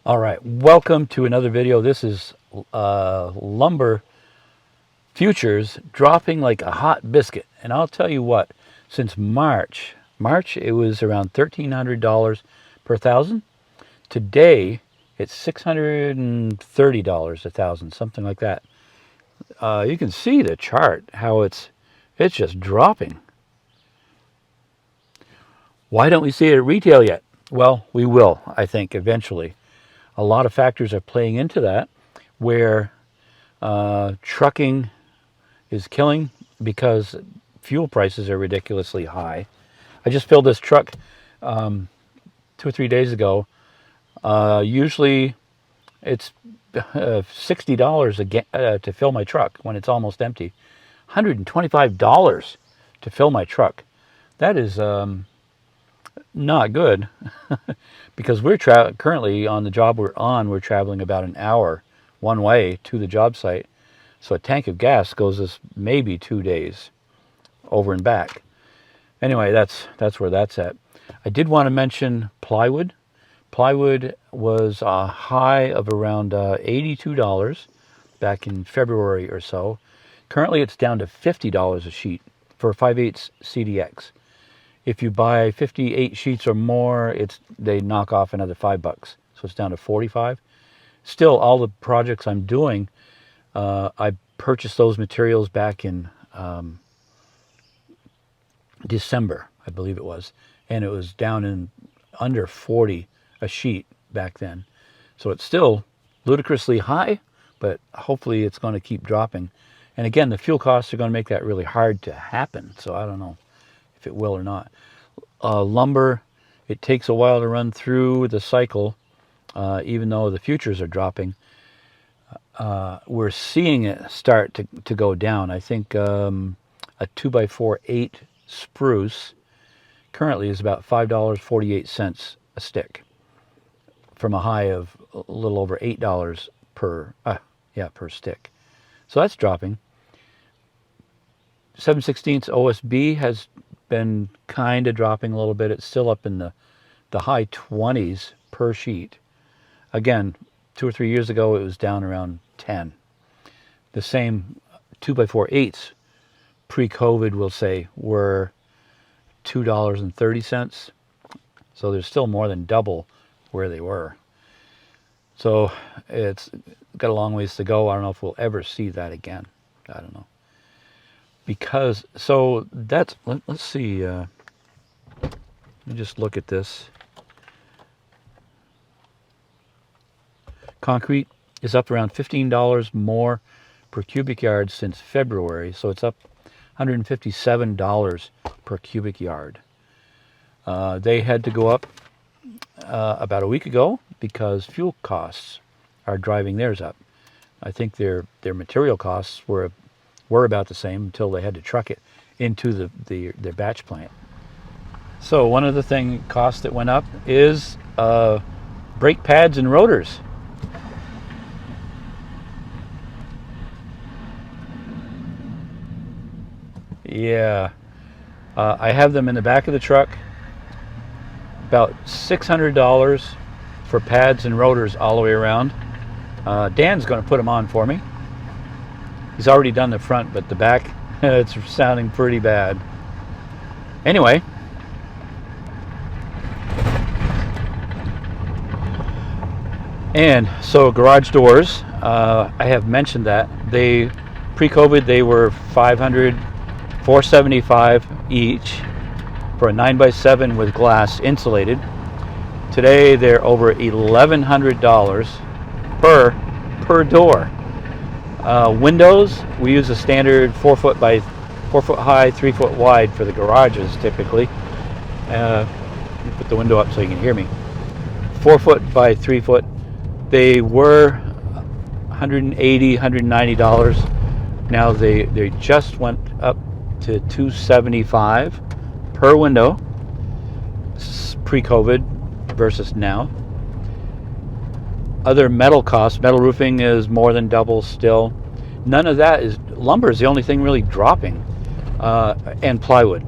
All right, welcome to another video. This is lumber futures dropping like a hot biscuit. And I'll tell you what, since March it was around $1,300 per thousand. Today it's $630 a thousand, something like that. You can see the chart, how it's just dropping. Why don't we see it at retail yet? Well, we will, I think, eventually. A lot of factors are playing into that, where trucking is killing because fuel prices are ridiculously high. I just filled this truck 2 or 3 days ago. Usually it's $60 again to fill my truck when it's almost empty. $125 to fill my truck. That is not good. Because we're currently on the job we're traveling about an hour one way to the job site. So a tank of gas goes us maybe 2 days over and back. Anyway, that's where that's at. I did want to mention plywood. Plywood was a high of around $82 back in February or so. Currently it's down to $50 a sheet for 5/8 CDX. If you buy 58 sheets or more, they knock off another $5, so it's down to 45. Still, all the projects I'm doing, I purchased those materials back in December, I believe it was, and it was down in under 40 a sheet back then. So it's still ludicrously high, but hopefully it's going to keep dropping. And again, the fuel costs are going to make that really hard to happen, so I don't know if it will or not. Lumber, it takes a while to run through the cycle, even though the futures are dropping. We're seeing it start to go down. I think a 2x4 8 spruce currently is about $5.48 a stick, from a high of a little over $8 per stick. So that's dropping. 7/16 OSB has been kind of dropping a little bit. It's still up in the high 20s per sheet. Again, 2 or 3 years ago it was down around 10. The same 2x4 8s pre-COVID, we'll say, were $2.30. So there's still more than double where they were. So it's got a long ways to go. I don't know if we'll ever see that again. I don't know. Because, so that's, let's see, let me just look at this. Concrete is up around $15 more per cubic yard since February, so it's up $157 per cubic yard. They had to go up about a week ago because fuel costs are driving theirs up. I think their material costs were about the same until they had to truck it into their batch plant. So one of the costs that went up is brake pads and rotors. Yeah, I have them in the back of the truck. About $600 for pads and rotors all the way around. Dan's going to put them on for me. He's already done the front, but the back, it's sounding pretty bad. Anyway, and so garage doors, I have mentioned that they pre-COVID they were $475 each for a 9x7 with glass insulated. Today they're over $1,100 per door. Windows, we use a standard 4 foot high, 3 foot wide for the garages typically. Let me put the window up so you can hear me. 4 foot by 3 foot. They were $180, $190. Now they just went up to $275 per window. Pre-COVID versus now. Other metal costs, metal roofing is more than double still. None of that lumber is the only thing really dropping, and plywood.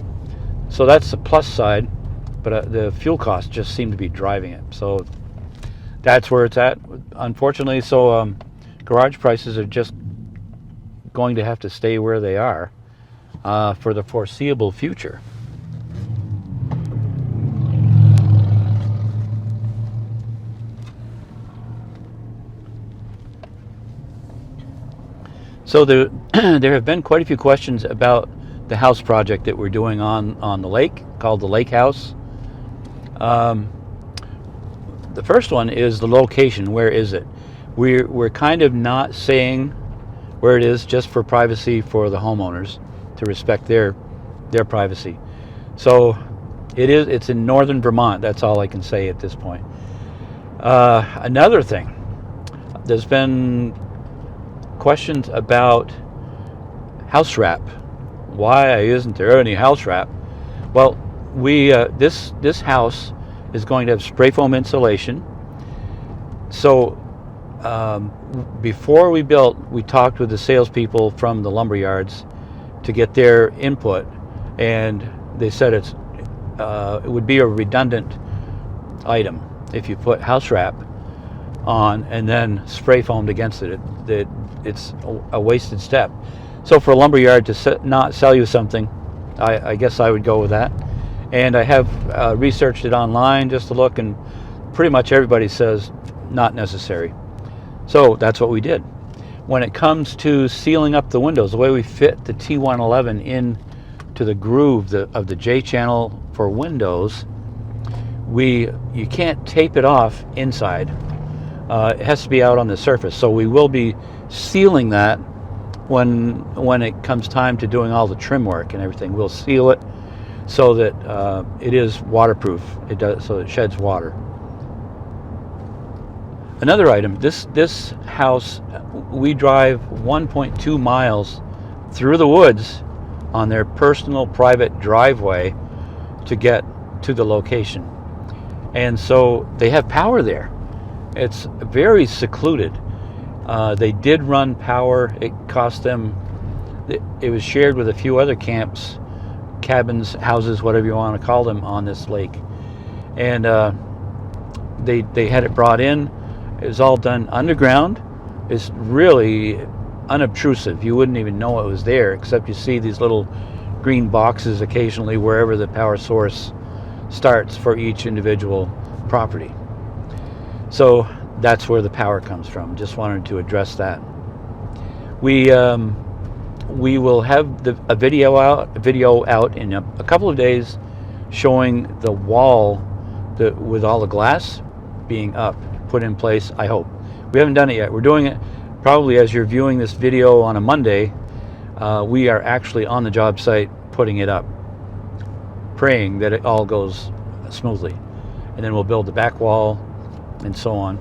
So that's the plus side, but the fuel costs just seem to be driving it. So That's where it's at, unfortunately. So garage prices are just going to have to stay where they are for the foreseeable future. So there, there have been quite a few questions about the house project that we're doing on the lake, called the Lake House. The first one is the location. Where is it? We're kind of not saying where it is, just for privacy for the homeowners, to respect their privacy. So it's in northern Vermont. That's all I can say at this point. Another thing, there's been questions about house wrap. Why isn't there any house wrap? Well, this house is going to have spray foam insulation. So before we built, we talked with the salespeople from the lumber yards to get their input, and they said it would be a redundant item if you put house wrap on and then spray foamed against it. It's a wasted step. So for a lumber yard to not sell you something, I guess I would go with that. And I have researched it online just to look, and pretty much everybody says not necessary. So that's what we did. When it comes to sealing up the windows, the way we fit the T111 in to the groove of the J channel for windows, you can't tape it off inside. It has to be out on the surface. So we will be sealing that when it comes time to doing all the trim work and everything. We'll seal it so that it is waterproof. It does, so it sheds water. Another item, this house, we drive 1.2 miles through the woods on their personal private driveway to get to the location. And so they have power there. It's very secluded. They did run power. It cost them, it was shared with a few other camps, cabins, houses, whatever you want to call them, on this lake. And they had it brought in. It was all done underground. It's really unobtrusive. You wouldn't even know it was there, except you see these little green boxes occasionally wherever the power source starts for each individual property. So that's where the power comes from. Just wanted to address that. We will have a video out in a couple of days showing the wall with all the glass being up, put in place, I hope. We haven't done it yet. We're doing it probably as you're viewing this video on a Monday. We are actually on the job site putting it up, praying that it all goes smoothly. And then we'll build the back wall and so on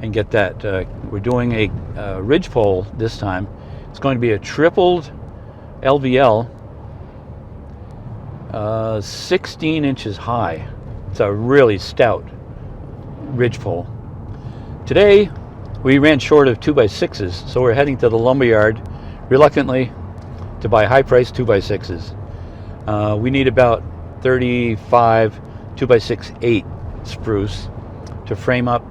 and get that. We're doing a ridgepole this time. It's going to be a tripled LVL, 16 inches high. It's a really stout ridgepole. Today we ran short of 2x6s, so we're heading to the lumberyard reluctantly to buy high-priced 2x6s. We need about 35 2x6/8 spruce to frame up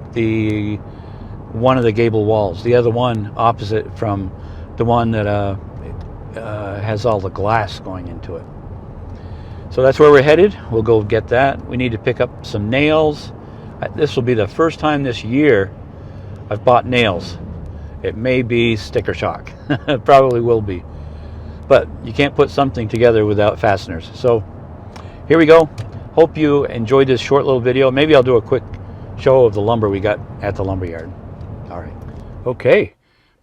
one of the gable walls. The other one opposite from the one that has all the glass going into it. So that's where we're headed. We'll go get that. We need to pick up some nails. This will be the first time this year I've bought nails. It may be sticker shock. It probably will be. But you can't put something together without fasteners. So here we go. Hope you enjoyed this short little video. Maybe I'll do a quick show of the lumber we got at the lumberyard. All right. Okay.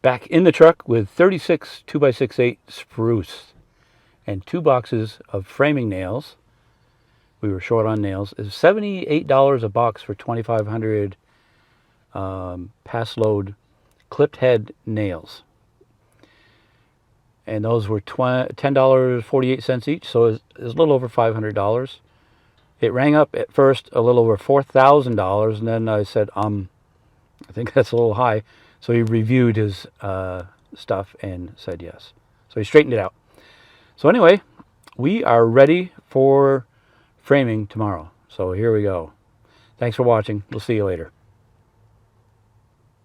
Back in the truck with 36 2x6/8 spruce and 2 boxes of framing nails. We were short on nails. It's $78 a box for 2,500 pass load clipped head nails. And those were $10.48 each, so it was a little over $500. It rang up at first a little over $4,000, and then I said, I think that's a little high. So he reviewed his stuff and said yes. So he straightened it out. So anyway, we are ready for framing tomorrow. So here we go. Thanks for watching. We'll see you later.